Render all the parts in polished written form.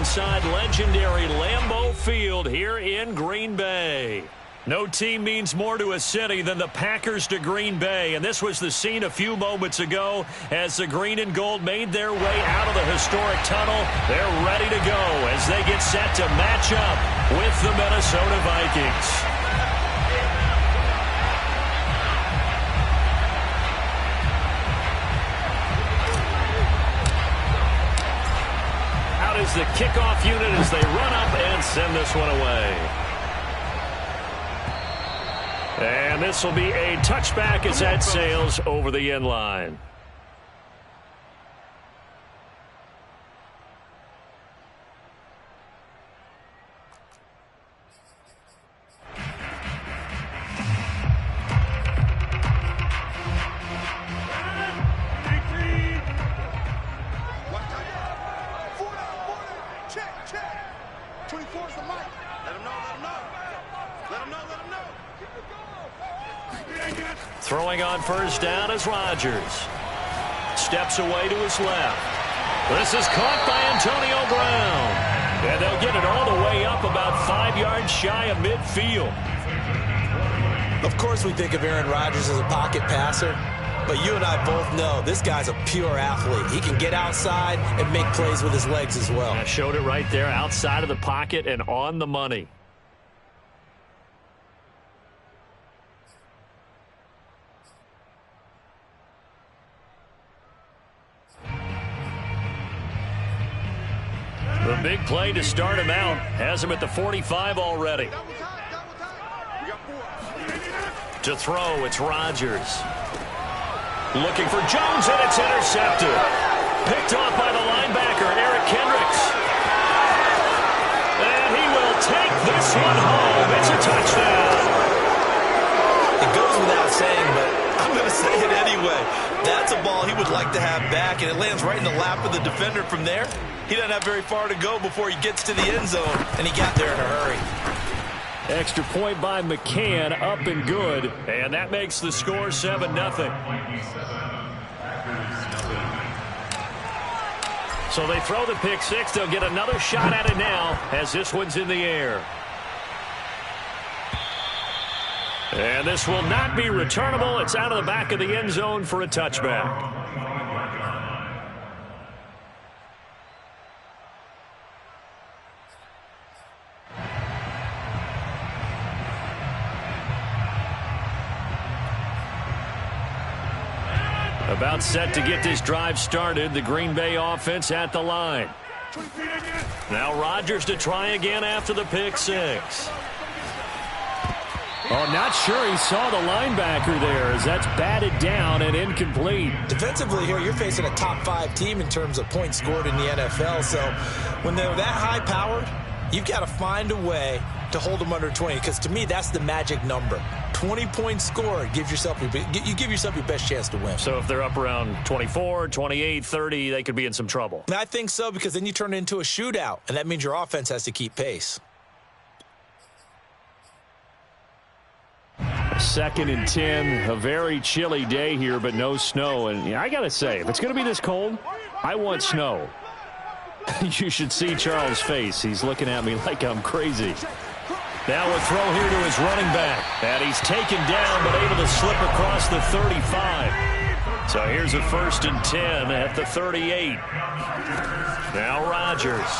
inside legendary Lambeau Field here in Green Bay. No team means more to a city than the Packers to Green Bay, and this was the scene a few moments ago as the green and gold made their way out of the historic tunnel. They're ready to go as they get set to match up with the Minnesota Vikings. Out is the kickoff unit as they run up and send this one away. And this will be a touchback as that sails over the end line. Throwing on first down is Rodgers. Steps away to his left. This is caught by Antonio Brown. And they'll get it all the way up about 5 yards shy of midfield. Of course we think of Aaron Rodgers as a pocket passer, but you and I both know this guy's a pure athlete. He can get outside and make plays with his legs as well. I showed it right there, outside of the pocket and on the money. The big play to start him out has him at the 45 already. To throw, it's Rodgers. Looking for Jones, and it's intercepted. Picked off by the linebacker, Eric Kendricks. And he will take this one home. It's a touchdown. It goes without saying, but I'm going to say it anyway. That's a ball he would like to have back, and it lands right in the lap of the defender from there. He doesn't have very far to go before he gets to the end zone, and he got there in a hurry. Extra point by McCann, up and good, and that makes the score 7-0. So they throw the pick six. They'll get another shot at it now as this one's in the air. And this will not be returnable. It's out of the back of the end zone for a touchback. About set to get this drive started. The Green Bay offense at the line. Now Rodgers to try again after the pick six. Oh, not sure he saw the linebacker there as that's batted down and incomplete. Defensively here, you're facing a top 5 team in terms of points scored in the NFL. So when they're that high powered, you've got to find a way to hold them under 20, because to me that's the magic number. 20 points scored, you give yourself your best chance to win. So if they're up around 24, 28, 30, they could be in some trouble. I think so, because then you turn it into a shootout, and that means your offense has to keep pace. 2nd and 10, a very chilly day here, but no snow. And I got to say, if it's going to be this cold, I want snow. You should see Charles' face. He's looking at me like I'm crazy. Now a throw here to his running back. And he's taken down, but able to slip across the 35. So here's a 1st and 10 at the 38. Now Rodgers.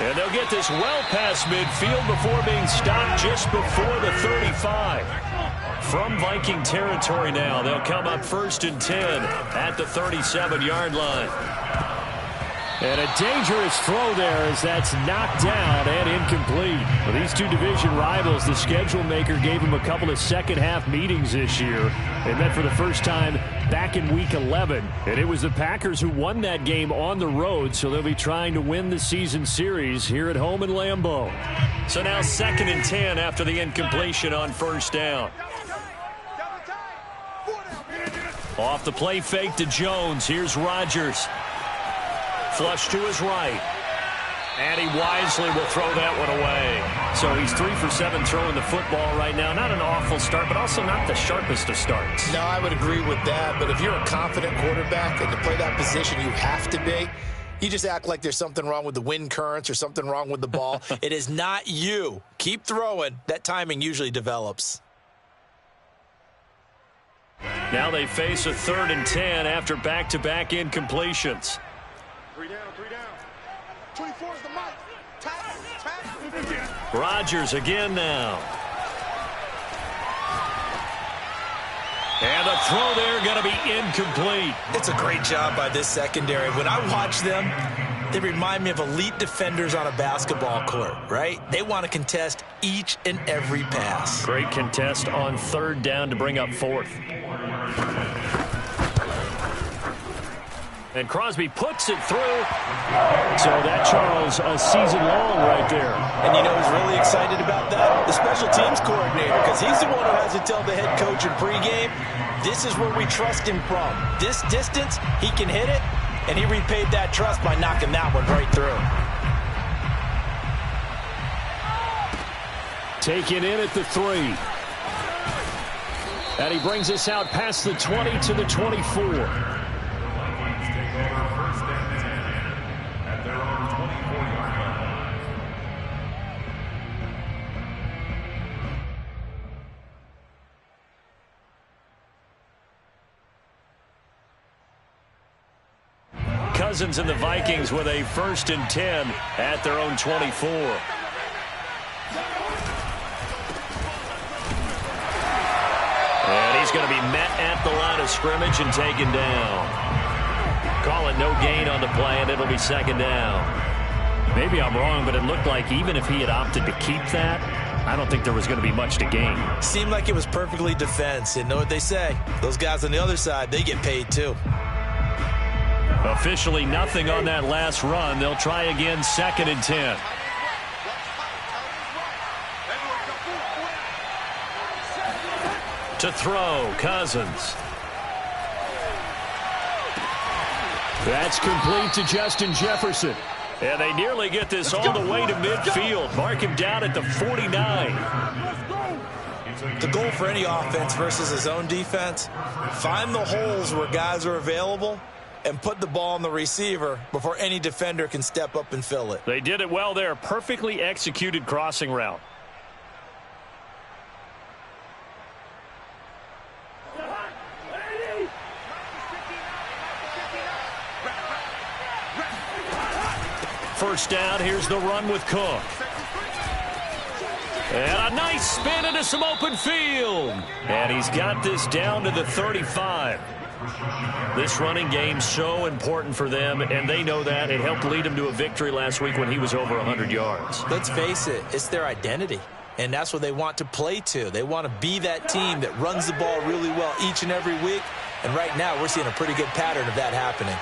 And they'll get this well past midfield before being stopped just before the 35. From Viking territory now, they'll come up 1st and 10 at the 37-yard line. And a dangerous throw there as that's knocked down and incomplete. For these two division rivals, the schedule maker gave them a couple of second-half meetings this year. They met for the first time back in Week 11. And it was the Packers who won that game on the road, so they'll be trying to win the season series here at home in Lambeau. So now 2nd and 10 after the incompletion on 1st down. Off the play fake to Jones. Here's Rodgers. Flush to his right. And he wisely will throw that one away. So he's 3 for 7 throwing the football right now. Not an awful start, but also not the sharpest of starts. No, I would agree with that. But if you're a confident quarterback and to play that position, you have to be. You just act like there's something wrong with the wind currents or something wrong with the ball. It is not you. Keep throwing. That timing usually develops. Now they face a 3rd and 10 after back-to-back incompletions. 3 down, 3 down. 24 is the mark. Rodgers again now. And the throw there going to be incomplete. It's a great job by this secondary. When I watch them, they remind me of elite defenders on a basketball court, right? They want to contest each and every pass. Great contest on 3rd down to bring up 4th. And Crosby puts it through. So that, Charles, a season long right there. And you know who's really excited about that? The special teams coordinator, because he's the one who has to tell the head coach in pregame, this is where we trust him from. This distance, he can hit it, and he repaid that trust by knocking that one right through. Taken in at the 3. And he brings us out past the 20 to the 24. Cousins and the Vikings with a 1st and 10 at their own 24. And he's going to be met at the line of scrimmage and taken down. Call it no gain on the play, and it'll be 2nd down. Maybe I'm wrong, but it looked like even if he had opted to keep that, I don't think there was going to be much to gain. Seemed like it was perfectly defense. And know what they say? Those guys on the other side, they get paid too. Officially nothing on that last run. They'll try again, 2nd and 10. To throw, Cousins. That's complete to Justin Jefferson. And they nearly get this all the way to midfield. Mark him down at the 49. The goal for any offense versus his own defense, find the holes where guys are available and put the ball on the receiver before any defender can step up and fill it. They did it well there. Perfectly executed crossing route. First down, here's the run with Cook. And a nice spin into some open field. And he's got this down to the 35. This running game's so important for them, and they know that. It helped lead them to a victory last week when he was over 100 yards. Let's face it, it's their identity, and that's what they want to play to. They want to be that team that runs the ball really well each and every week, and right now we're seeing a pretty good pattern of that happening.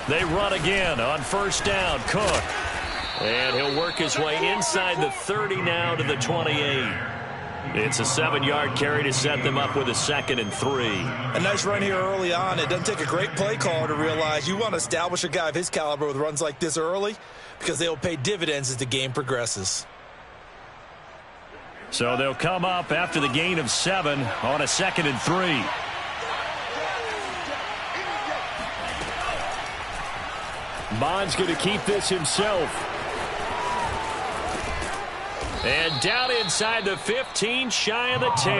They run again on 1st down. Cook. And he'll work his way inside the 30 now to the 28. It's a 7-yard carry to set them up with a 2nd and 3. A nice run here early on. It doesn't take a great play caller to realize you want to establish a guy of his caliber with runs like this early because they'll pay dividends as the game progresses. So they'll come up after the gain of 7 on a 2nd and 3. Bond's going to keep this himself. And down inside the 15, shy of the 10.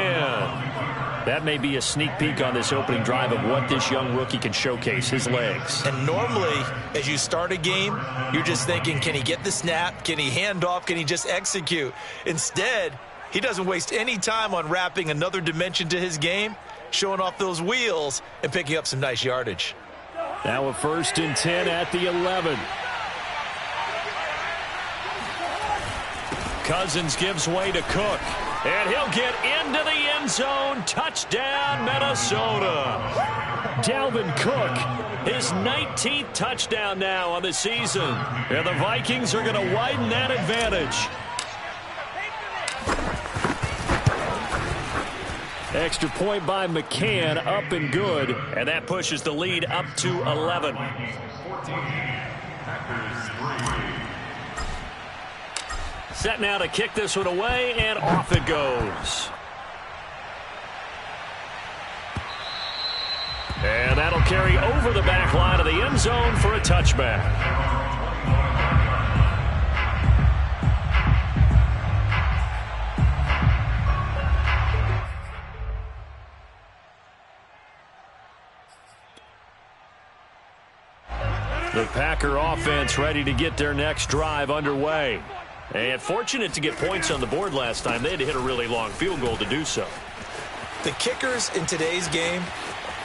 That may be a sneak peek on this opening drive of what this young rookie can showcase, his legs. And normally, as you start a game, you're just thinking, can he get the snap? Can he hand off? Can he just execute? Instead, he doesn't waste any time on wrapping another dimension to his game, showing off those wheels and picking up some nice yardage. Now a 1st and 10 at the 11. Cousins gives way to Cook. And he'll get into the end zone. Touchdown, Minnesota. Dalvin Cook, his 19th touchdown now on the season. And the Vikings are going to widen that advantage. Extra point by McCann, up and good. And that pushes the lead up to 11. Set now to kick this one away, and off it goes. carry over the back line of the end zone for a touchback. The Packer offense ready to get their next drive underway. And fortunate to get points on the board last time. They had to hit a really long field goal to do so. The kickers in today's game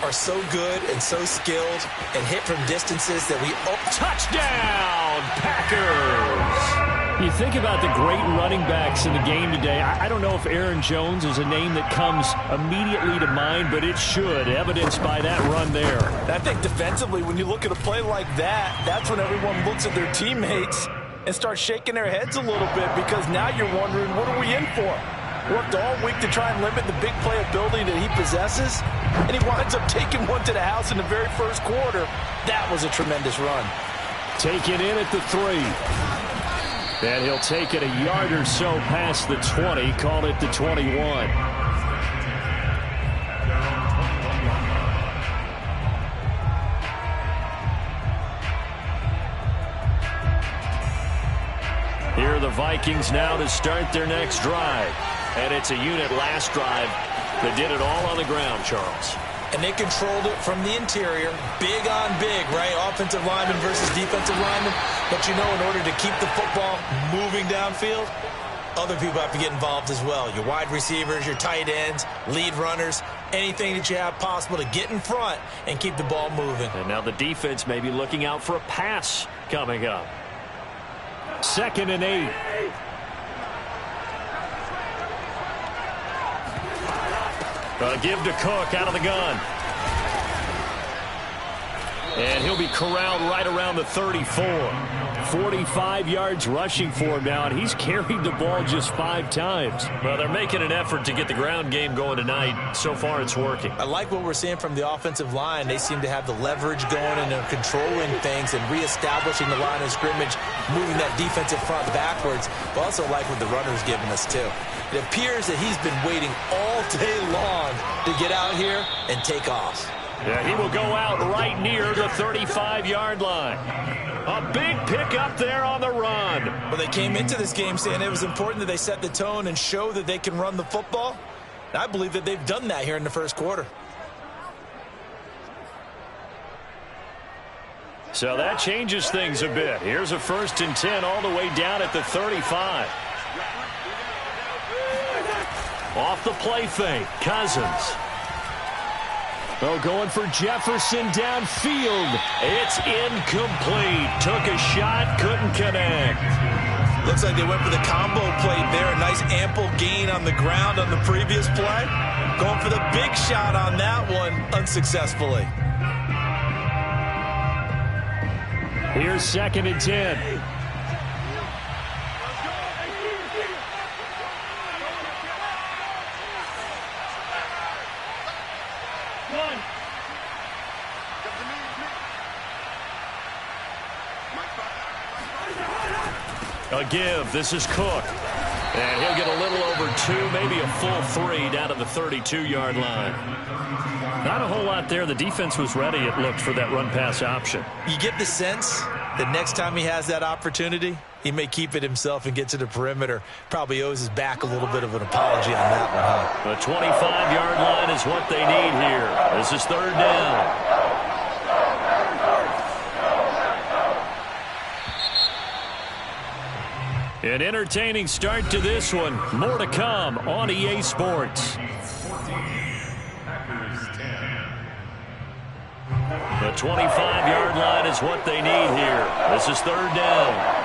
are so good and so skilled and hit from distances that we... Oh, touchdown, Packers! You think about the great running backs in the game today. I don't know if Aaron Jones is a name that comes immediately to mind, but it should, evidenced by that run there. I think defensively, when you look at a play like that, that's when everyone looks at their teammates and starts shaking their heads a little bit, because now you're wondering, what are we in for? Worked all week to try and limit the big play ability that he possesses, and he winds up taking one to the house in the very first quarter. That was a tremendous run. Taken in at the 3. And he'll take it a yard or so past the 20, call it the 21. Here are the Vikings now to start their next drive. And it's a unit last drive that did it all on the ground, Charles. And they controlled it from the interior. Big on big, right? Offensive lineman versus defensive lineman. But you know, in order to keep the football moving downfield, other people have to get involved as well. Your wide receivers, your tight ends, lead runners, anything that you have possible to get in front and keep the ball moving. And now the defense may be looking out for a pass coming up. 2nd and 8. Give to Cook out of the gun. And he'll be corralled right around the 34. 45 yards rushing for him now, and he's carried the ball just 5 times. Well, they're making an effort to get the ground game going tonight. So far, it's working. I like what we're seeing from the offensive line. They seem to have the leverage going, and they're controlling things and reestablishing the line of scrimmage, moving that defensive front backwards. But also like what the runner's giving us, too. It appears that he's been waiting all day long to get out here and take off. Yeah, he will go out right near the 35-yard line. A big pickup there on the run. Well, they came into this game saying it was important that they set the tone and show that they can run the football. And I believe that they've done that here in the first quarter. So that changes things a bit. Here's a 1st and 10 all the way down at the 35. Off the play fake, Cousins. Oh, going for Jefferson downfield. It's incomplete. Took a shot, couldn't connect. Looks like they went for the combo play there. A nice ample gain on the ground on the previous play. Going for the big shot on that one unsuccessfully. Here's 2nd and 10. A give. This is Cook. And he'll get a little over 2, maybe a full 3 down to the 32-yard line. Not a whole lot there. The defense was ready, it looked, for that run-pass option. You get the sense that next time he has that opportunity, he may keep it himself and get to the perimeter. Probably owes his back a little bit of an apology on that one, huh? The 25-yard line is what they need here. This is 3rd down. An entertaining start to this one. More to come on EA Sports. The 25-yard line is what they need here. This is 3rd down.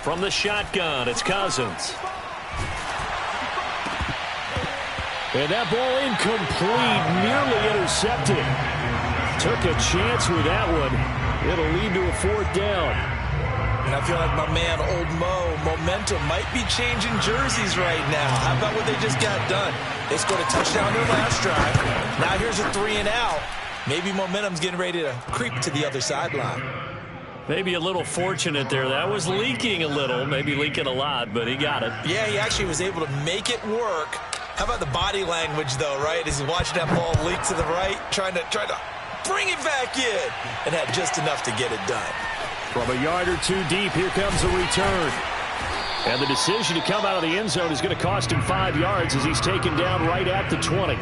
From the shotgun, it's Cousins. And that ball incomplete, nearly intercepted. Took a chance with that one. It'll lead to a 4th down. And I feel like my man, Old Mo, momentum might be changing jerseys right now. How about what they just got done? They scored a touchdown their last drive. Now here's a 3 and out. Maybe momentum's getting ready to creep to the other sideline. Maybe a little fortunate there. That was leaking a little, maybe leaking a lot, but he got it. Yeah, he actually was able to make it work. How about the body language, though, right? As he's watching that ball leak to the right, trying to bring it back in, and had just enough to get it done. From a yard or two deep, here comes the return. And the decision to come out of the end zone is going to cost him 5 yards as he's taken down right at the 20.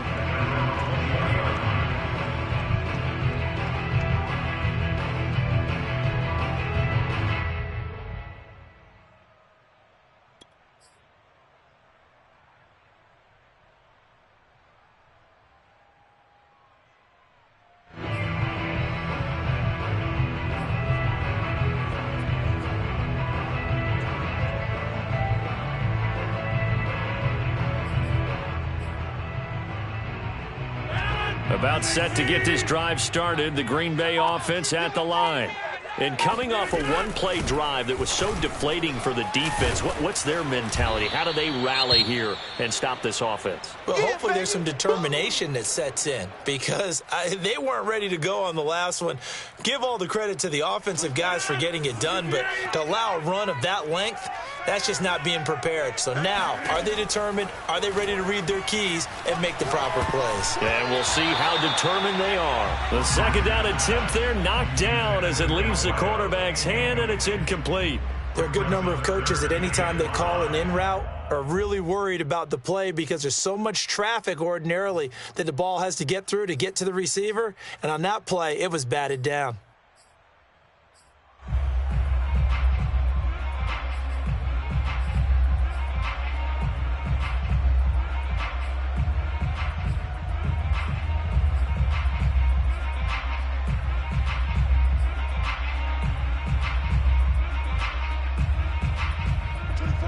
About set to get this drive started, the Green Bay offense at the line. And coming off a one-play drive that was so deflating for the defense, what's their mentality? How do they rally here and stop this offense? Well, hopefully there's some determination that sets in because they weren't ready to go on the last one. Give all the credit to the offensive guys for getting it done, but to allow a run of that length, that's just not being prepared. So now, are they determined? Are they ready to read their keys and make the proper plays? And we'll see how determined they are. The second down attempt there knocked down as it leaves the quarterback's hand, and it's incomplete. There are a good number of coaches that any time they call an in route are really worried about the play because there's so much traffic ordinarily that the ball has to get through to get to the receiver. And on that play, it was batted down.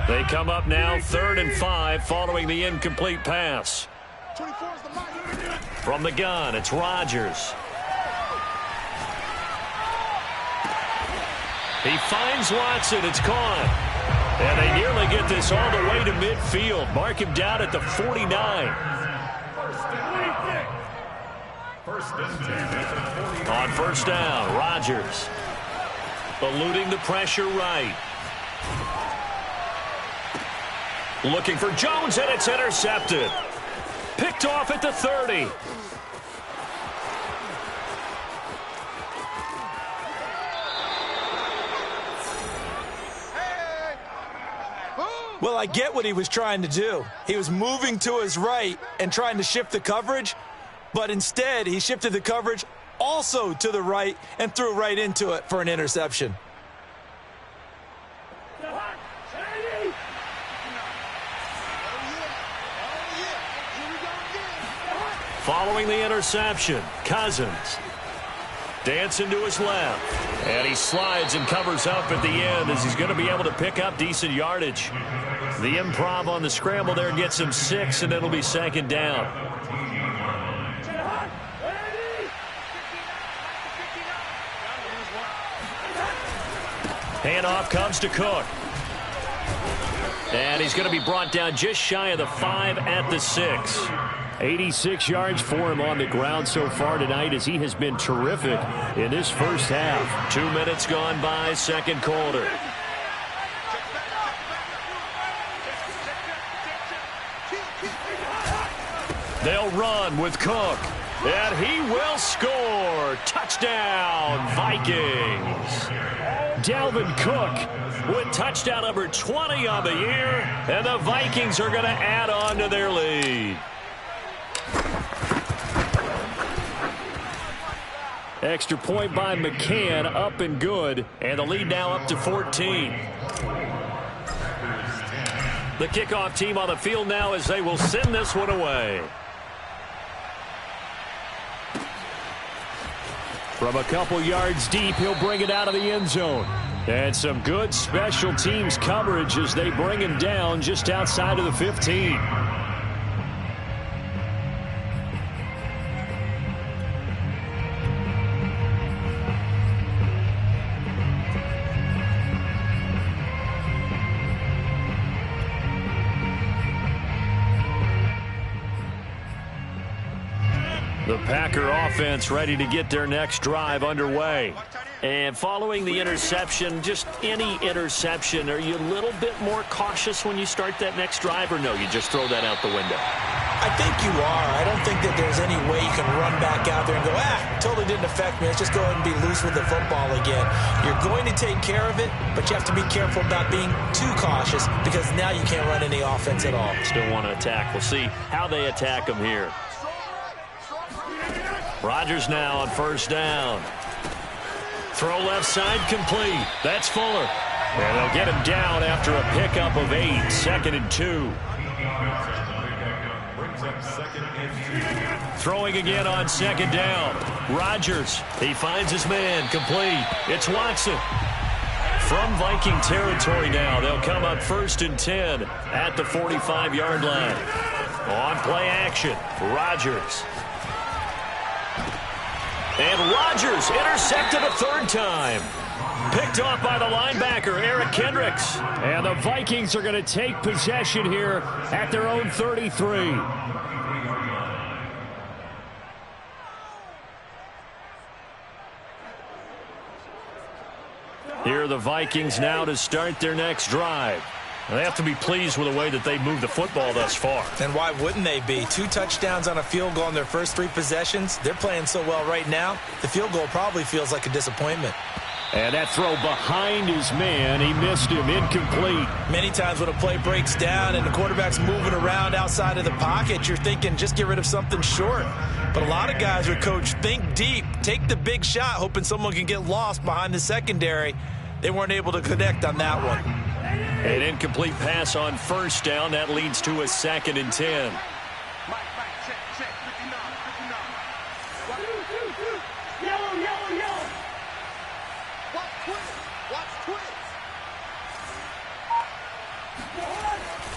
They come up now 3rd and 5 following the incomplete pass. From the gun, it's Rodgers. He finds Watson. It's caught. And they nearly get this all the way to midfield. Mark him down at the 49. On first down, Rodgers eluding the pressure right. Looking for Jones, and it's intercepted. Picked off at the 30. Well, I get what he was trying to do. He was moving to his right and trying to shift the coverage, but instead he shifted the coverage also to the right and threw right into it for an interception. Following the interception, Cousins dancing to his left. And he slides and covers up at the end as he's going to be able to pick up decent yardage. The improv on the scramble there gets him 6, and it'll be second down. Handoff comes to Cook. And he's going to be brought down just shy of the 5 at the 6. 86 yards for him on the ground so far tonight as he has been terrific in this first half. 2 minutes gone by, second quarter. They'll run with Cook. And he will score. Touchdown, Vikings. Dalvin Cook with touchdown number 20 on the year. And the Vikings are going to add on to their lead. Extra point by McCann, up and good. And the lead now up to 14. The kickoff team on the field now as they will send this one away. From a couple yards deep, he'll bring it out of the end zone. And some good special teams coverage as they bring him down just outside of the 15. The Packer offense ready to get their next drive underway. And following the interception, just any interception, are you a little bit more cautious when you start that next drive, or no, you just throw that out the window? I think you are. I don't think that there's any way you can run back out there and go, totally didn't affect me. Let's just go ahead and be loose with the football again. You're going to take care of it, but you have to be careful about being too cautious because now you can't run any offense at all. Still want to attack. We'll see how they attack them here. Rodgers now on first down. Throw left side complete. That's Fuller. And they'll get him down after a pickup of 8. 2nd and 2. Throwing again on 2nd down. Rodgers. He finds his man. Complete. It's Watson. From Viking territory now, they'll come up 1st and 10 at the 45-yard line. On play action, Rodgers. And Rodgers intercepted a 3rd time. Picked off by the linebacker, Eric Kendricks. And the Vikings are going to take possession here at their own 33. Here are the Vikings now to start their next drive. They have to be pleased with the way that they've moved the football thus far. And why wouldn't they be? 2 touchdowns on a field goal in their first 3 possessions. They're playing so well right now, the field goal probably feels like a disappointment. And that throw behind his man, he missed him, incomplete. Many times when a play breaks down and the quarterback's moving around outside of the pocket, you're thinking just get rid of something short. But a lot of guys would coach think deep, take the big shot, hoping someone can get lost behind the secondary. They weren't able to connect on that one. An incomplete pass on first down. That leads to a 2nd and 10.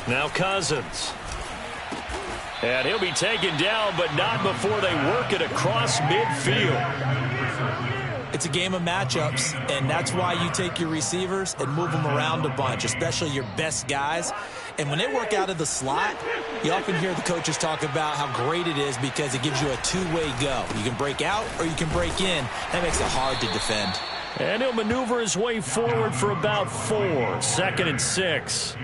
Now Cousins. And he'll be taken down, but not before they work it across midfield. It's a game of matchups, and that's why you take your receivers and move them around a bunch, especially your best guys. And when they work out of the slot, you often hear the coaches talk about how great it is because it gives you a 2-way go. You can break out or you can break in. That makes it hard to defend. And he'll maneuver his way forward for about 4. 2nd and 6.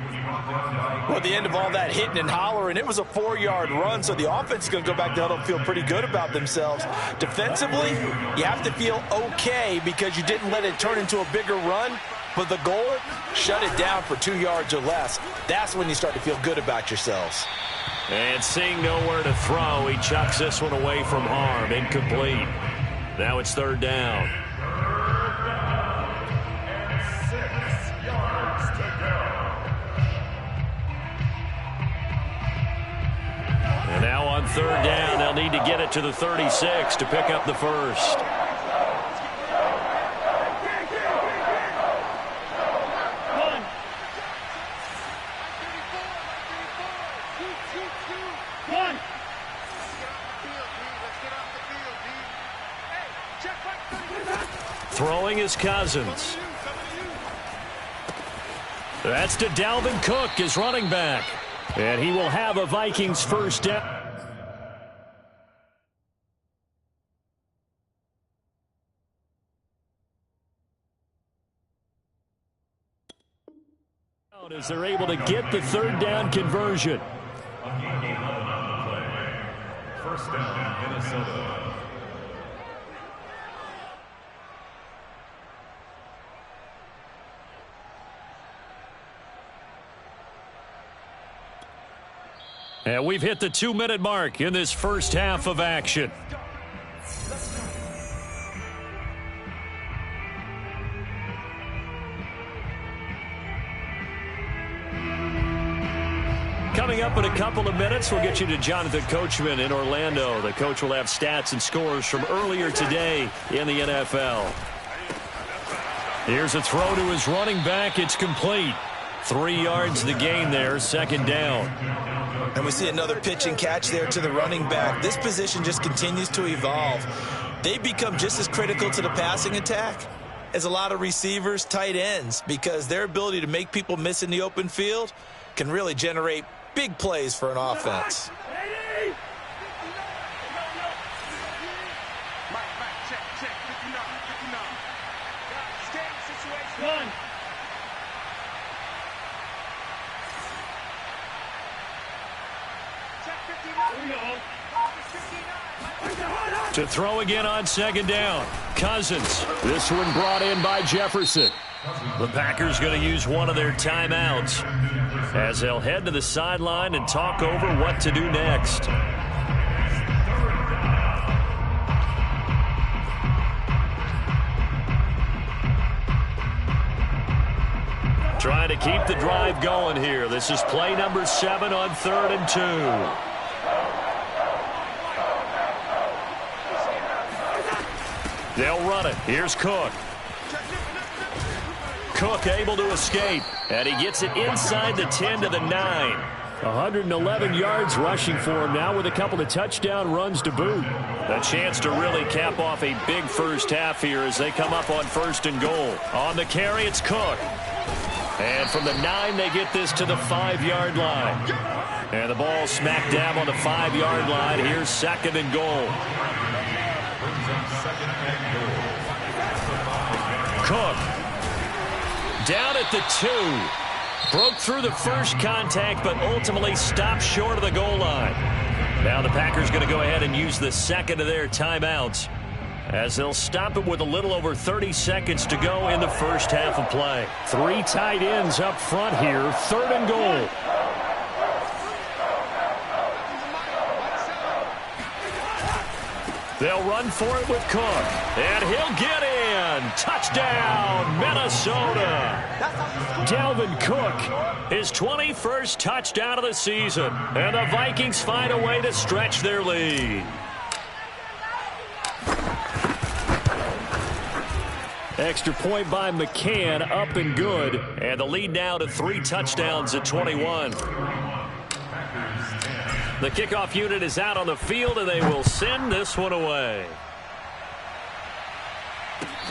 Well, at the end of all that hitting and hollering, it was a 4-yard run, so the offense is going to go back to huddle and feel pretty good about themselves. Defensively, you have to feel okay because you didn't let it turn into a bigger run, but the goal, shut it down for 2 yards or less. That's when you start to feel good about yourselves. And seeing nowhere to throw, he chucks this one away from harm. Incomplete. Now it's 3rd down. And now on 3rd down, they'll need to get it to the 36 to pick up the first. Throwing is Cousins. That's to Dalvin Cook, his running back. And he will have a Vikings first down. As they're able to get the 3rd down conversion. First down, Minnesota. And we've hit the 2-minute mark in this first half of action. Coming up in a couple of minutes, we'll get you to Jonathan Coachman in Orlando. The coach will have stats and scores from earlier today in the NFL. Here's a throw to his running back. It's complete. 3 yards the gain there, 2nd down. And we see another pitch and catch there to the running back. This position just continues to evolve. They become just as critical to the passing attack as a lot of receivers, tight ends, because their ability to make people miss in the open field can really generate big plays for an offense. To throw again on second down. Cousins. This one brought in by Jefferson. The Packers going to use one of their timeouts as they'll head to the sideline and talk over what to do next. Trying to keep the drive going here. This is play number 7 on 3rd and 2. They'll run it. Here's Cook. Cook able to escape, and he gets it inside the 10 to the 9. 111 yards rushing for him now with a couple of touchdown runs to boot. A chance to really cap off a big first half here as they come up on 1st and goal. On the carry, it's Cook. And from the 9, they get this to the 5-yard line. And the ball smack dab on the 5-yard line. Here's 2nd and goal. Cook down at the 2. Broke through the first contact, but ultimately stopped short of the goal line. Now the Packers going to go ahead and use the second of their timeouts as they'll stop it with a little over 30 seconds to go in the first half of play. 3 tight ends up front here. 3rd and goal. They'll run for it with Cook. And he'll get in. Touchdown, Minnesota. Dalvin Cook, his 21st touchdown of the season. And the Vikings find a way to stretch their lead. Extra point by McCann, up and good. And the lead now to 3 touchdowns at 21. The kickoff unit is out on the field, and they will send this one away.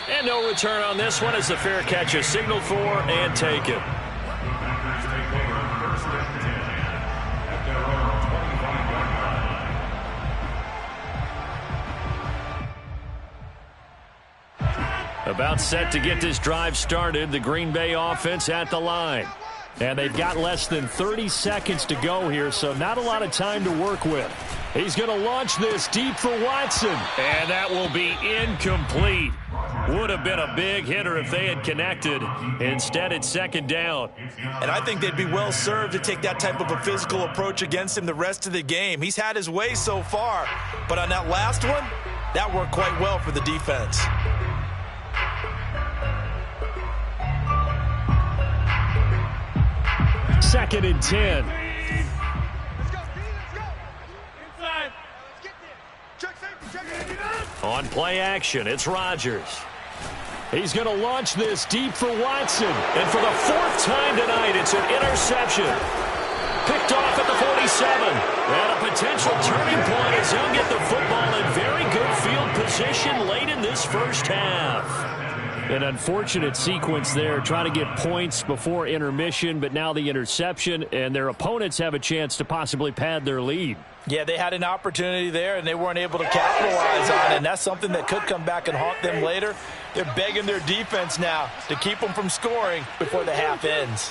And no return on this one as the fair catch is signaled for and taken. About set to get this drive started, the Green Bay offense at the line. And they've got less than 30 seconds to go here, so not a lot of time to work with. He's going to launch this deep for Watson. And that will be incomplete. Would have been a big hitter if they had connected. Instead, it's 2nd down. And I think they'd be well served to take that type of a physical approach against him the rest of the game. He's had his way so far. But on that last one, that worked quite well for the defense. Second and 10. On play action, it's Rodgers. He's going to launch this deep for Watson. And for the 4th time tonight, it's an interception. Picked off at the 47. And a potential turning point as he'll get the football in very good field position late in this first half. An unfortunate sequence there, trying to get points before intermission, but now the interception, and their opponents have a chance to possibly pad their lead. Yeah, they had an opportunity there, and they weren't able to capitalize on it, and that's something that could come back and haunt them later. They're begging their defense now to keep them from scoring before the half ends.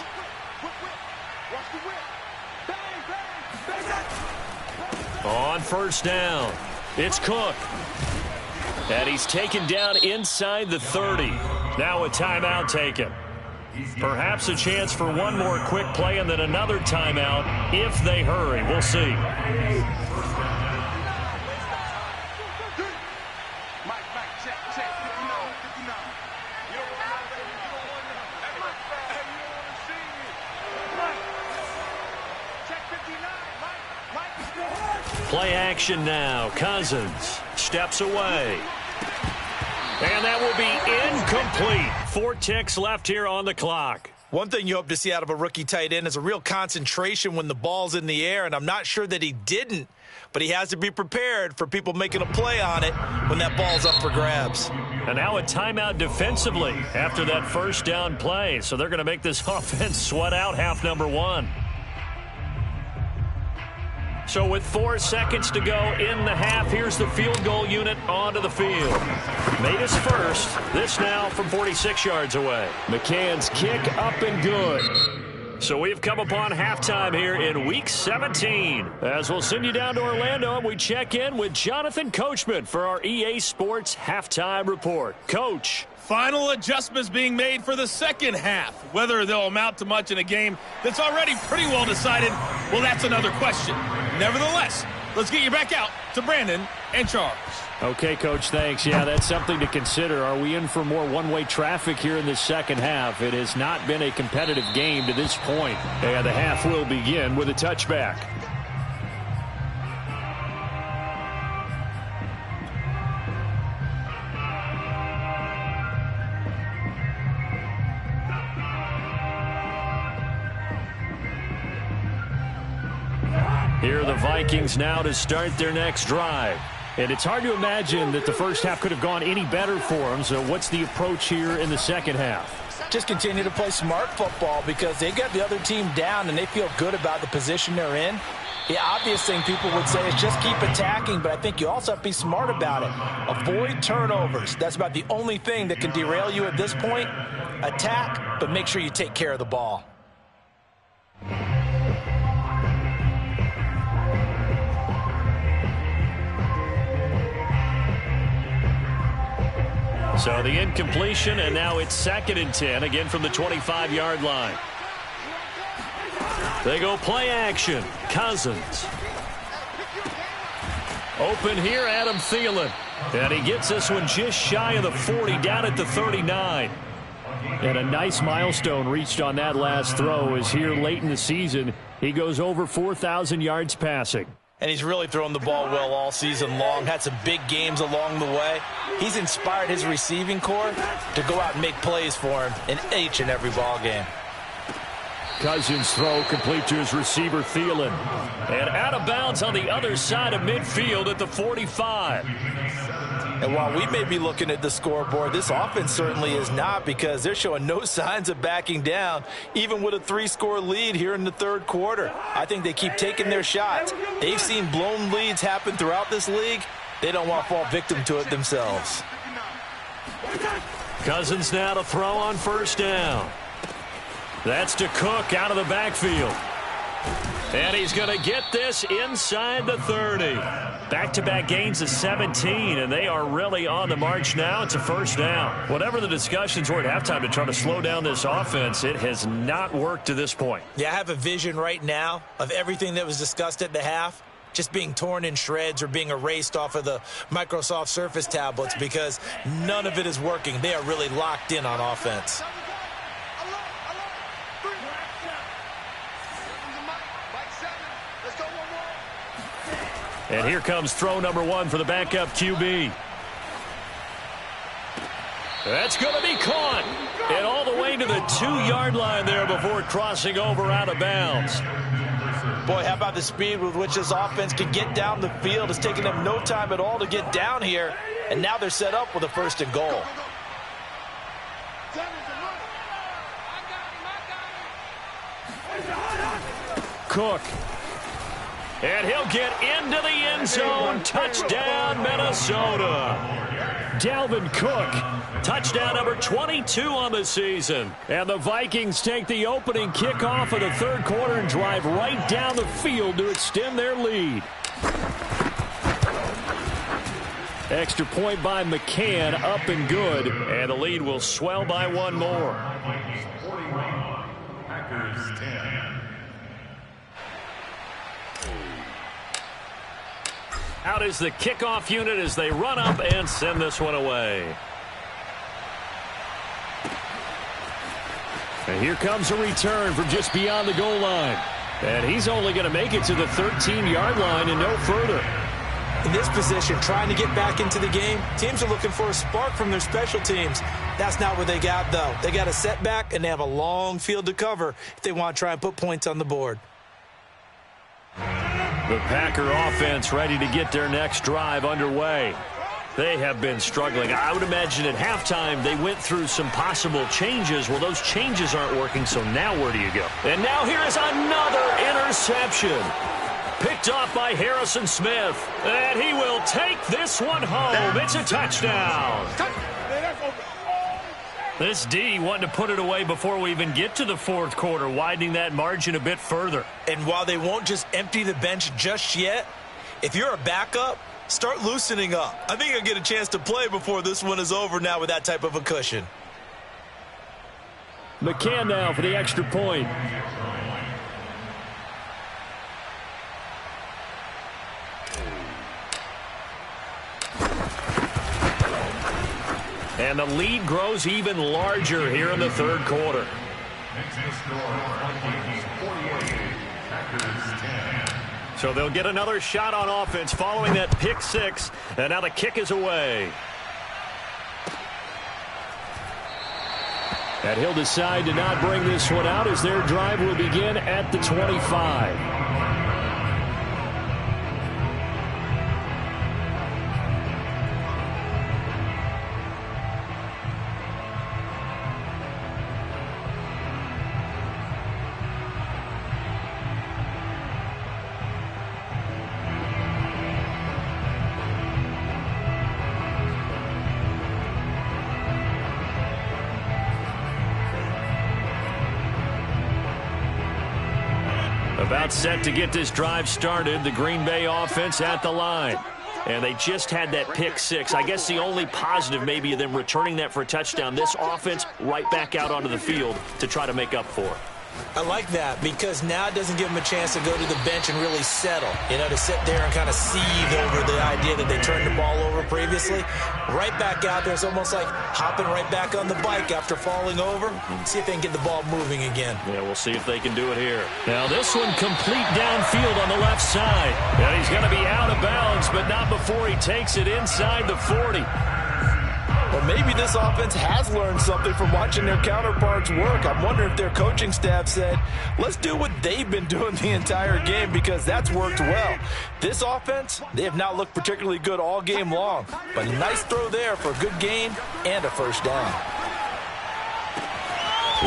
On 1st down, it's Cook. And he's taken down inside the 30. Now a timeout taken. Perhaps a chance for one more quick play and then another timeout if they hurry. We'll see. Play action now. Cousins steps away. And that will be incomplete. 4 ticks left here on the clock. One thing you hope to see out of a rookie tight end is a real concentration when the ball's in the air, and I'm not sure that he didn't, but he has to be prepared for people making a play on it when that ball's up for grabs. And now a timeout defensively after that 1st down play, so they're going to make this offense sweat out half number 1. So with 4 seconds to go in the half, here's the field goal unit onto the field. Made his first. This now from 46 yards away. McCann's kick up and good. So we've come upon halftime here in Week 17. As we'll send you down to Orlando, and we check in with Jonathan Coachman for our EA Sports Halftime Report. Coach. Final adjustments being made for the second half. Whether they'll amount to much in a game that's already pretty well decided, well, that's another question. Nevertheless, let's get you back out to Brandon and Charles. Okay, Coach, thanks. Yeah, that's something to consider. Are we in for more one-way traffic here in the second half? It has not been a competitive game to this point. And the half will begin with a touchback. Here are the Vikings now to start their next drive. And it's hard to imagine that the first half could have gone any better for them. So what's the approach here in the second half? Just continue to play smart football because they got the other team down and they feel good about the position they're in. The obvious thing people would say is just keep attacking, but I think you also have to be smart about it. Avoid turnovers. That's about the only thing that can derail you at this point. Attack, but make sure you take care of the ball. So the incompletion, and now it's 2nd and 10, again from the 25-yard line. They go play action. Cousins. Open here, Adam Thielen. And he gets this one just shy of the 40, down at the 39. And a nice milestone reached on that last throw as here late in the season, he goes over 4,000 yards passing. And he's really thrown the ball well all season long. Had some big games along the way. He's inspired his receiving corps to go out and make plays for him in each and every ball game. Cousins' throw complete to his receiver, Thielen. And out of bounds on the other side of midfield at the 45. And while we may be looking at the scoreboard, this offense certainly is not, because they're showing no signs of backing down, even with a 3-score lead here in the third quarter. I think they keep taking their shots. They've seen blown leads happen throughout this league. They don't want to fall victim to it themselves. Cousins now to throw on first down. That's to Cook out of the backfield. And he's going to get this inside the 30. Back-to-back gains of 17, and they are really on the march now. It's a first down. Whatever the discussions were at halftime to try to slow down this offense, it has not worked to this point. Yeah, I have a vision right now of everything that was discussed at the half just being torn in shreds or being erased off of the Microsoft Surface tablets, because none of it is working. They are really locked in on offense. And here comes throw number 1 for the backup QB. That's going to be caught. And all the way to the 2-yard line there before crossing over out of bounds. Boy, how about the speed with which this offense can get down the field? It's taken them no time at all to get down here. And now they're set up with a 1st and goal. Cook. And he'll get into the end zone. Touchdown, Minnesota. Dalvin Cook, touchdown number 22 on the season. And the Vikings take the opening kickoff of the third quarter and drive right down the field to extend their lead. Extra point by McCann, up and good. And the lead will swell by 1 more. Vikings 41, Packers 10. Out is the kickoff unit as they run up and send this one away. And here comes a return from just beyond the goal line. And he's only going to make it to the 13-yard line and no further. In this position, trying to get back into the game, teams are looking for a spark from their special teams. That's not what they got, though. They got a setback, and they have a long field to cover if they want to try and put points on the board. The Packer offense ready to get their next drive underway. They have been struggling. I would imagine at halftime they went through some possible changes. Well, those changes aren't working, so now where do you go? And now here is another interception. Picked off by Harrison Smith. And he will take this one home. It's a touchdown. This D wanting to put it away before we even get to the fourth quarter, widening that margin a bit further. And while they won't just empty the bench just yet, if you're a backup, start loosening up. I think you'll get a chance to play before this one is over now with that type of a cushion. McCann now for the extra point. And the lead grows even larger here in the third quarter. So they'll get another shot on offense following that pick six. And now the kick is away. And he'll decide to not bring this one out as their drive will begin at the 25. About set to get this drive started. The Green Bay offense at the line. And they just had that pick six. I guess the only positive maybe of them returning that for a touchdown. This offense right back out onto the field to try to make up for it. I like that because now it doesn't give them a chance to go to the bench and really settle. You know, to sit there and kind of seethe over the idea that they turned the ball over previously. Right back out there. It's almost like hopping right back on the bike after falling over. See if they can get the ball moving again. Yeah, we'll see if they can do it here. Now this one complete downfield on the left side. And he's going to be out of bounds, but not before he takes it inside the 40. Well, maybe this offense has learned something from watching their counterparts work. I'm wondering if their coaching staff said, let's do what they've been doing the entire game because that's worked well. This offense, they have not looked particularly good all game long. But a nice throw there for a good gain and a first down.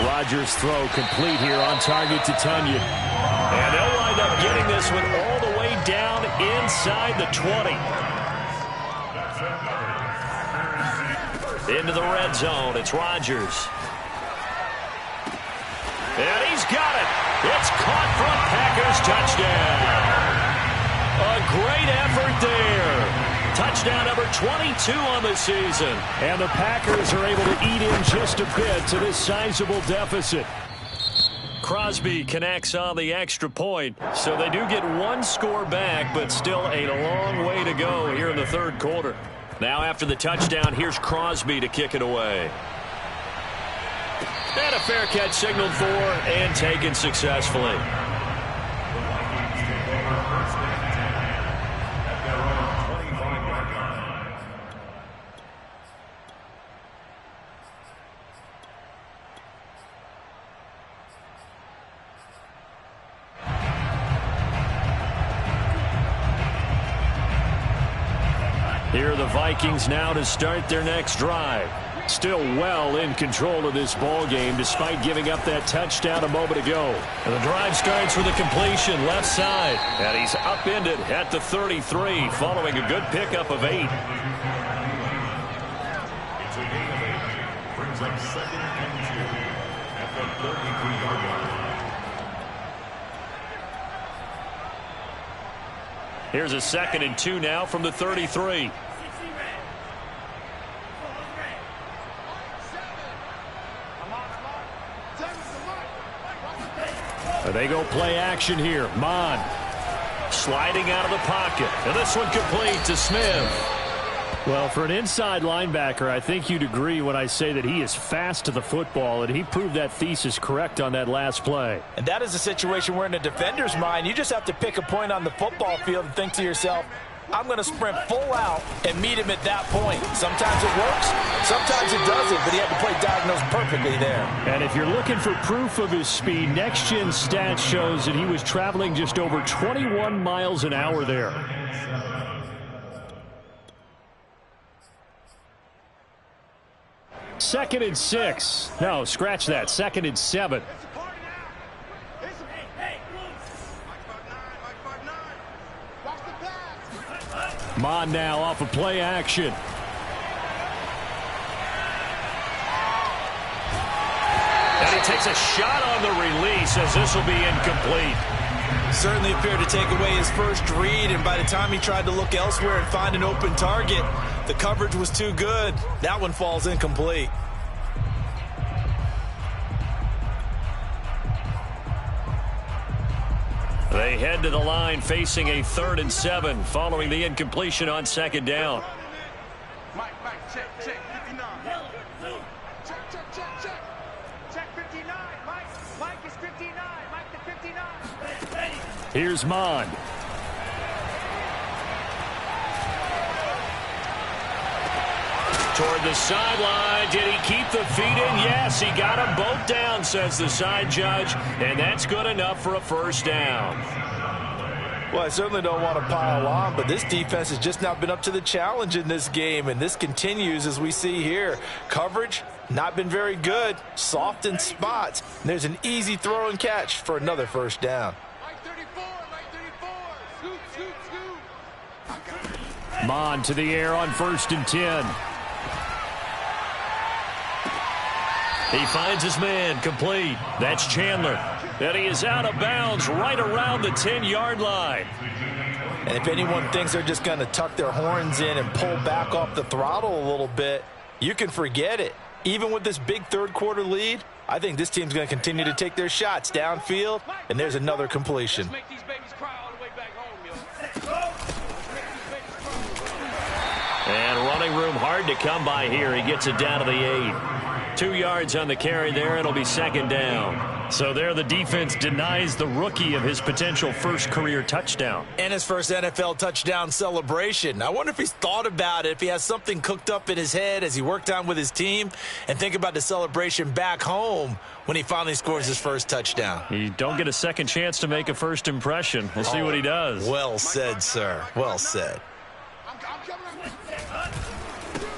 Rodgers' throw complete here on target to Tunyon. And they'll wind up getting this one all the way down inside the 20. Into the red zone. It's Rodgers. And he's got it. It's caught from Packers touchdown. A great effort there. Touchdown number 22 on the season. And the Packers are able to eat in just a bit to this sizable deficit. Crosby connects on the extra point. So they do get one score back, but still a long way to go here in the third quarter. Now after the touchdown, here's Crosby to kick it away. And a fair catch signaled for and taken successfully. Here are the Vikings now to start their next drive. Still well in control of this ball game despite giving up that touchdown a moment ago. And the drive starts with a completion left side. And he's upended at the 33 following a good pickup of 8. It's a gain of 8. Brings up 2nd and 2 at the 33-yard line. Here's a 2nd and 2 now from the 33. They go play action here. Mon sliding out of the pocket. And this one complete to Smith. Well, for an inside linebacker, I think you'd agree when I say that he is fast to the football, and he proved that thesis correct on that last play. And that is a situation where in a defender's mind, you just have to pick a point on the football field and think to yourself, I'm going to sprint full out and meet him at that point. Sometimes it works, sometimes it doesn't, but he had to play diagnosed perfectly there. And if you're looking for proof of his speed, Next Gen Stats shows that he was traveling just over 21 miles an hour there. Second and 6. No, scratch that. 2nd and 7. Mon now off of play action. And he takes a shot on the release as this will be incomplete. Certainly appeared to take away his first read, and by the time he tried to look elsewhere and find an open target, the coverage was too good. That one falls incomplete. They head to the line facing a 3rd and 7 following the incompletion on 2nd down. Mike, check, 59. Check. Check 59. Mike is 59. Mike to 59. Here's Mon. Toward the sideline. Did he keep the feet in? Yes, he got them both down, says the side judge. And that's good enough for a 1st down. Well, I certainly don't want to pile on, but this defense has just not been up to the challenge in this game, and this continues as we see here. Coverage, not been very good, soft in spots. And there's an easy throw and catch for another 1st down. Mike 34. Scoot. Mon to the air on 1st and 10. He finds his man, complete. That's Chandler. And he is out of bounds right around the 10-yard line. And if anyone thinks they're just going to tuck their horns in and pull back off the throttle a little bit, you can forget it. Even with this big 3rd quarter lead, I think this team's going to continue to take their shots downfield, and there's another completion. And running room hard to come by here. He gets it down to the 8. 2 yards on the carry there. It'll be 2nd down. So there the defense denies the rookie of his potential first career touchdown. And his first NFL touchdown celebration. I wonder if he's thought about it, if he has something cooked up in his head as he worked on with his team, and think about the celebration back home when he finally scores his first touchdown. You don't get a second chance to make a first impression. We'll see what he does. Well said, sir. Well said.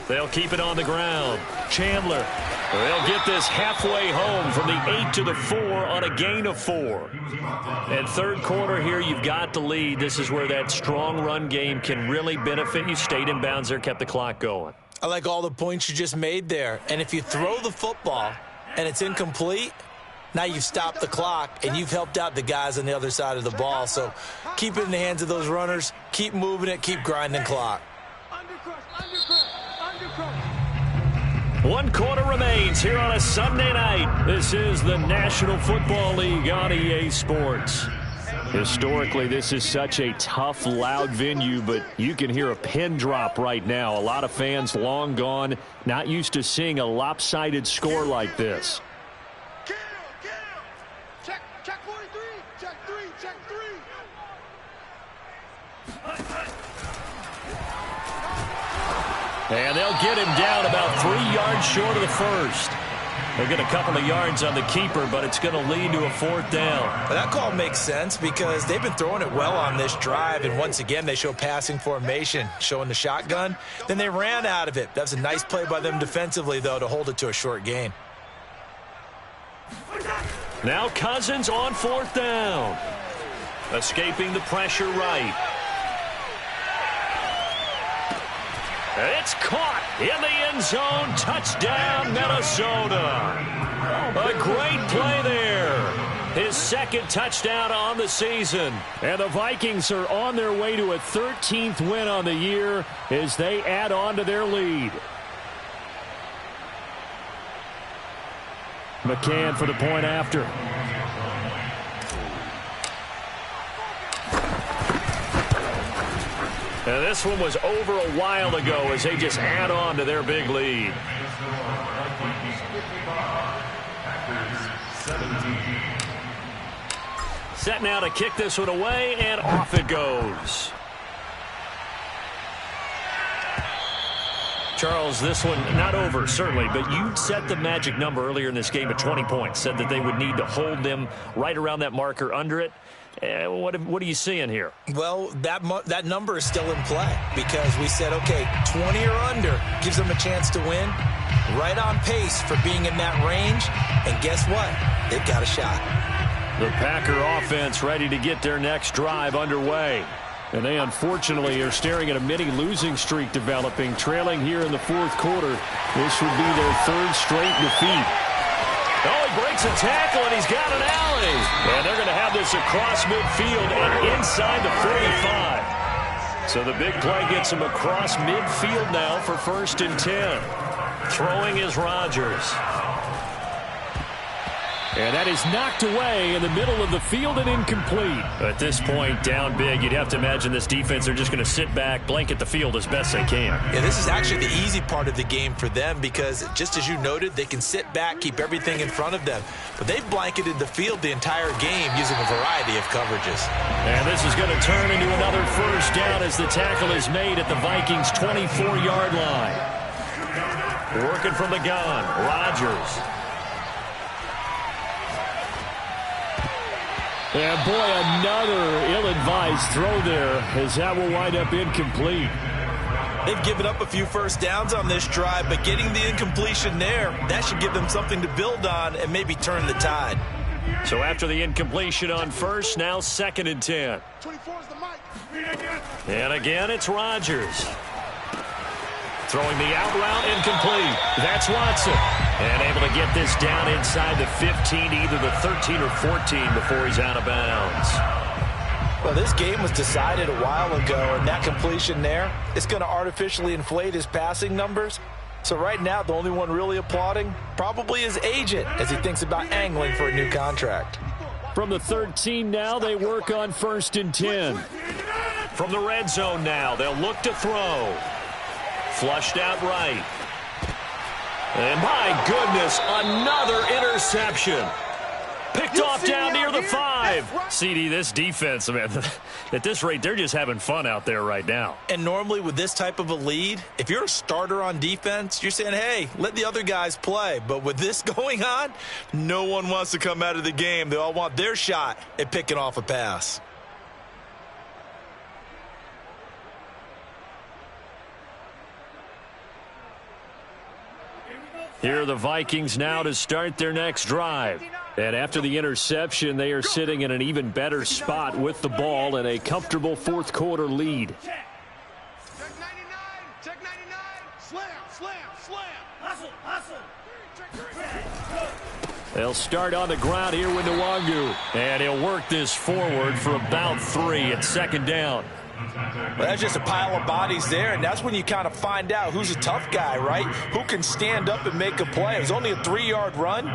They'll keep it on the ground. Chandler. They'll get this halfway home from the 8 to the 4 on a gain of 4. And 3rd quarter here, you've got the lead. This is where that strong run game can really benefit you. Stayed in bounds there, kept the clock going. I like all the points you just made there. And if you throw the football and it's incomplete, now you've stopped the clock and you've helped out the guys on the other side of the ball. So keep it in the hands of those runners. Keep moving it. Keep grinding clock. 1 quarter remains here on a Sunday night. This is the National Football League on EA Sports. Historically, this is such a tough, loud venue, but you can hear a pin drop right now. A lot of fans long gone, not used to seeing a lopsided score like this. Check 43. Check 3. And they'll get him down about 3 yards short of the first. They'll get a couple of yards on the keeper, but it's going to lead to a 4th down. Well, that call makes sense because they've been throwing it well on this drive, and once again they show passing formation, showing the shotgun. Then they ran out of it. That's a nice play by them defensively, though, to hold it to a short gain. Now Cousins on 4th down. Escaping the pressure right. It's caught in the end zone. Touchdown, Minnesota. A great play there. His 2nd touchdown on the season. And the Vikings are on their way to a 13th win on the year as they add on to their lead. McCann for the point after. And this one was over a while ago as they just add on to their big lead. Set now to kick this one away, and off it goes. Charles, this one not over, certainly, but you set the magic number earlier in this game at 20 points, said that they would need to hold them right around that marker under it. What are you seeing here? Well, that number is still in play because we said, okay, 20 or under gives them a chance to win. Right on pace for being in that range. And guess what? They've got a shot. The Packer offense ready to get their next drive underway. And they unfortunately are staring at a mini losing streak developing, trailing here in the fourth quarter. This would be their third straight defeat. Oh, he breaks a tackle, and he's got an alley. And they're going to have this across midfield and inside the 45. So the big play gets him across midfield now for 1st and 10. Throwing is Rodgers. And that is knocked away in the middle of the field and incomplete. At this point, down big, you'd have to imagine this defense are just going to sit back, blanket the field as best they can. Yeah, this is actually the easy part of the game for them because, just as you noted, they can sit back, keep everything in front of them. But they've blanketed the field the entire game using a variety of coverages. And this is going to turn into another first down as the tackle is made at the Vikings' 24-yard line. Working from the gun, Rodgers. And boy, another ill-advised throw there as that will wind up incomplete. They've given up a few first downs on this drive, but getting the incompletion there, that should give them something to build on and maybe turn the tide. So after the incompletion on first, now 2nd and 10. And again, it's Rodgers. Throwing the out route, incomplete. That's Watson. And able to get this down inside the 15, either the 13 or 14 before he's out of bounds. Well, this game was decided a while ago, and that completion there is going to artificially inflate his passing numbers. So right now, the only one really applauding probably his agent as he thinks about angling for a new contract. From the 13 now, they work on 1st and 10. From the red zone now, they'll look to throw. Flushed out right. And my goodness, another interception. Picked off down near the 5. CD, this defense, man, at this rate, they're just having fun out there right now. And normally with this type of a lead, if you're a starter on defense, you're saying, hey, let the other guys play. But with this going on, no one wants to come out of the game. They all want their shot at picking off a pass. Here are the Vikings now to start their next drive. And after the interception, they are sitting in an even better spot with the ball and a comfortable fourth quarter lead. Check 99, check 99, slam, slam, slam. Hustle, hustle. They'll start on the ground here with Nwangu. And he'll work this forward for about 3 at 2nd down. Well, that's just a pile of bodies there, and that's when you kind of find out who's a tough guy, right? Who can stand up and make a play. It was only a 3-yard run,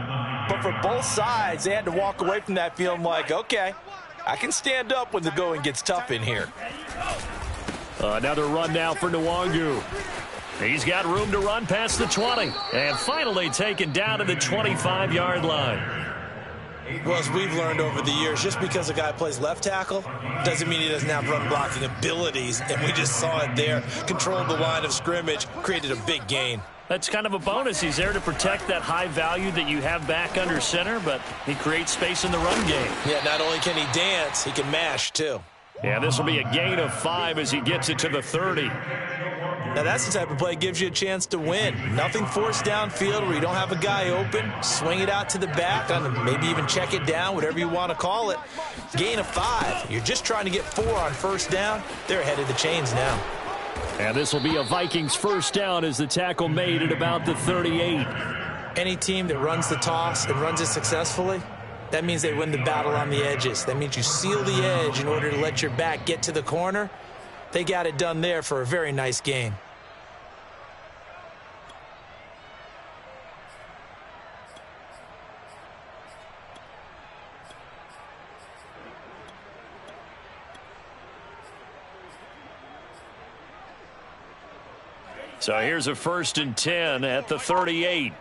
but for both sides, they had to walk away from that feeling like, okay, I can stand up when the going gets tough in here. Another run now for Nwangu. He's got room to run past the 20, and finally taken down to the 25-yard line. Well, as we've learned over the years, just because a guy plays left tackle doesn't mean he doesn't have run blocking abilities, and we just saw it there. Controlled the line of scrimmage, created a big gain. That's kind of a bonus. He's there to protect that high value that you have back under center, but he creates space in the run game. Yeah, not only can he dance, he can mash, too. Yeah, this will be a gain of 5 as he gets it to the 30. Now, that's the type of play that gives you a chance to win. Nothing forced downfield where you don't have a guy open. Swing it out to the back, maybe even check it down, whatever you want to call it. Gain of 5. You're just trying to get 4 on first down. They're ahead of the chains now. And this will be a Vikings first down as the tackle made at about the 38. Any team that runs the toss and runs it successfully, that means they win the battle on the edges. That means you seal the edge in order to let your back get to the corner. They got it done there for a very nice gain. So here's a 1st and 10 at the 38.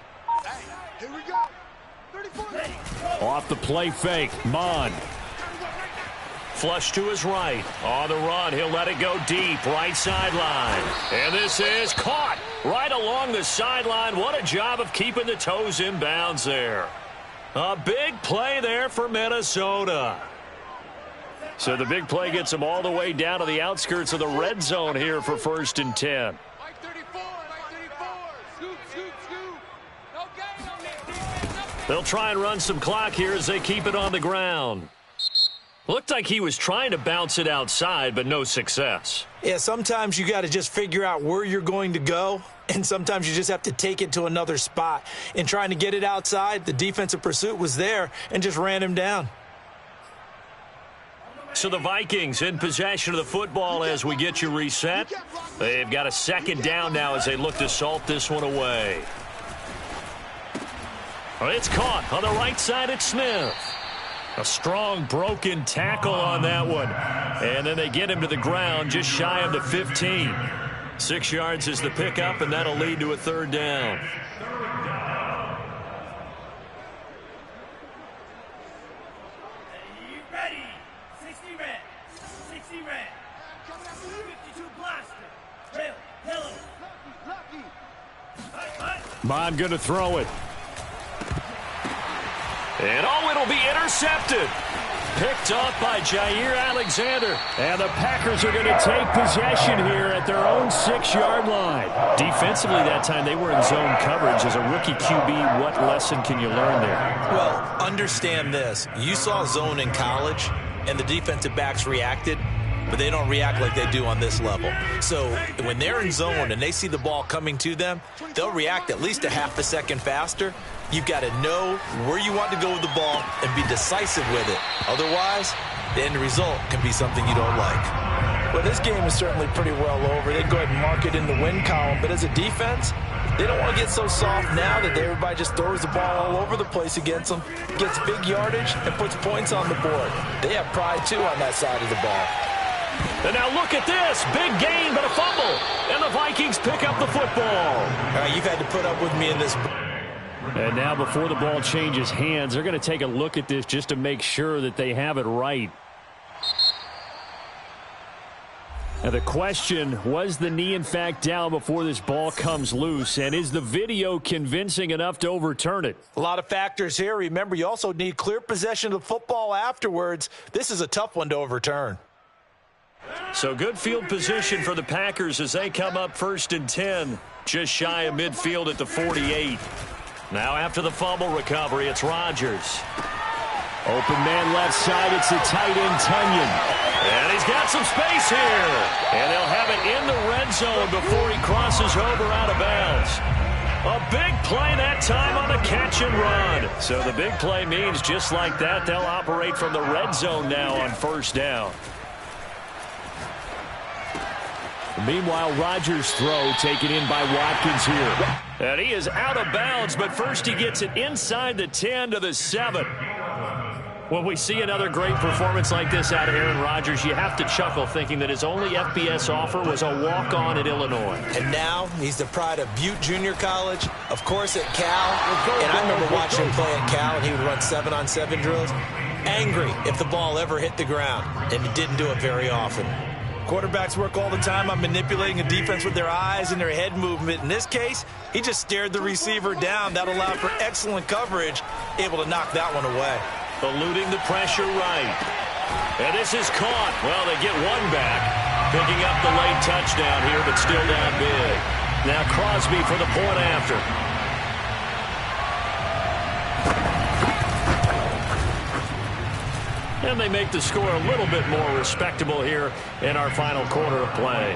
Here we go. 34. Off the play fake, Mon. Flush to his right. On the run, he'll let it go deep, right sideline. And this is caught right along the sideline. What a job of keeping the toes in bounds there. A big play there for Minnesota. So the big play gets them all the way down to the outskirts of the red zone here for 1st and 10. Mike 34, Mike 34. Scoop, scoop, scoop. No gain on that. They'll try and run some clock here as they keep it on the ground. Looked like he was trying to bounce it outside, but no success. Yeah, sometimes you got to just figure out where you're going to go, and sometimes you just have to take it to another spot. In trying to get it outside, the defensive pursuit was there and just ran him down. So the Vikings in possession of the football as we get you reset. They've got a second down now as they look to salt this one away. It's caught on the right side at Smith. A strong broken tackle on that one. And then they get him to the ground just shy of the 15. 6 yards is the pickup, and that'll lead to a third down. Bond going to throw it. And it'll be intercepted. Picked off by Jair Alexander. And the Packers are going to take possession here at their own 6-yard line. Defensively that time, they were in zone coverage. As a rookie QB, what lesson can you learn there? Well, understand this. You saw zone in college, and the defensive backs reacted, but they don't react like they do on this level. So when they're in zone and they see the ball coming to them, they'll react at least a half a second faster. You've got to know where you want to go with the ball and be decisive with it. Otherwise, the end result can be something you don't like. Well, this game is certainly pretty well over. They go ahead and mark it in the win column. But as a defense, they don't want to get so soft now that everybody just throws the ball all over the place against them, gets big yardage, and puts points on the board. They have pride, too, on that side of the ball. And now look at this. Big gain, but a fumble. And the Vikings pick up the football. All right, you've had to put up with me in this. And now before the ball changes hands, they're going to take a look at this just to make sure that they have it right. Now the question, was the knee in fact down before this ball comes loose? And is the video convincing enough to overturn it? A lot of factors here. Remember, you also need clear possession of the football afterwards. This is a tough one to overturn. So good field position for the Packers as they come up 1st and 10. Just shy of midfield at the 48. Now after the fumble recovery, it's Rodgers. Open man left side, it's the tight end Tunyon. And he's got some space here. And they'll have it in the red zone before he crosses over out of bounds. A big play that time on a catch and run. So the big play means just like that, they'll operate from the red zone now on 1st down. Meanwhile, Rodgers' throw taken in by Watkins here. And he is out of bounds, but first he gets it inside the 10 to the 7. When we see another great performance like this out of Aaron Rodgers, you have to chuckle thinking that his only FBS offer was a walk-on at Illinois. And now he's the pride of Butte Junior College, of course at Cal. And I remember watching him play at Cal, and he would run 7-on-7 drills. Angry if the ball ever hit the ground, and he didn't do it very often. Quarterbacks work all the time on manipulating a defense with their eyes and their head movement. In this case, he just stared the receiver down. That allowed for excellent coverage, able to knock that one away. Eluding the pressure right. And this is caught. Well, they get one back. Picking up the late touchdown here, but still down big. Now Crosby for the point after. And they make the score a little bit more respectable here in our final quarter of play.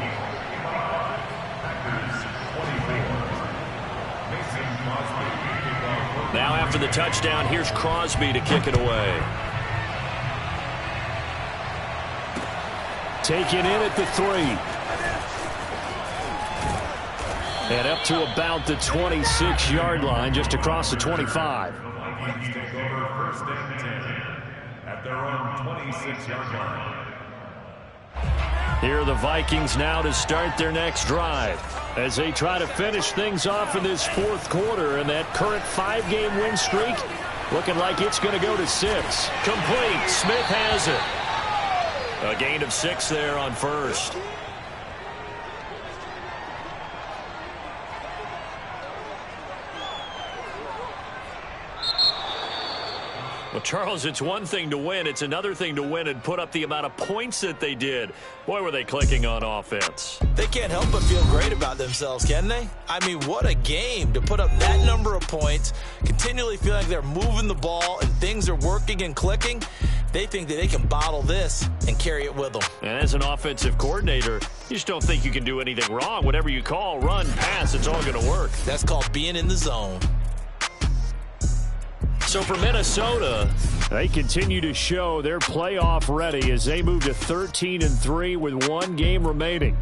Now after the touchdown, here's Crosby to kick it away. Taken in at the 3. And up to about the 26-yard line, just across the 25. At their own 26-yard line. Here are the Vikings now to start their next drive as they try to finish things off in this 4th quarter, and that current 5-game win streak looking like it's going to go to 6. Complete. Smith has it. A gain of 6 there on 1st. Well, Charles, it's one thing to win. It's another thing to win and put up the amount of points that they did. Boy, were they clicking on offense. They can't help but feel great about themselves, can they? I mean, what a game to put up that number of points, continually feeling like they're moving the ball and things are working and clicking. They think that they can bottle this and carry it with them. And as an offensive coordinator, you just don't think you can do anything wrong. Whatever you call, run, pass, it's all going to work. That's called being in the zone. So for Minnesota, they continue to show they're playoff ready as they move to 13-3 with one game remaining.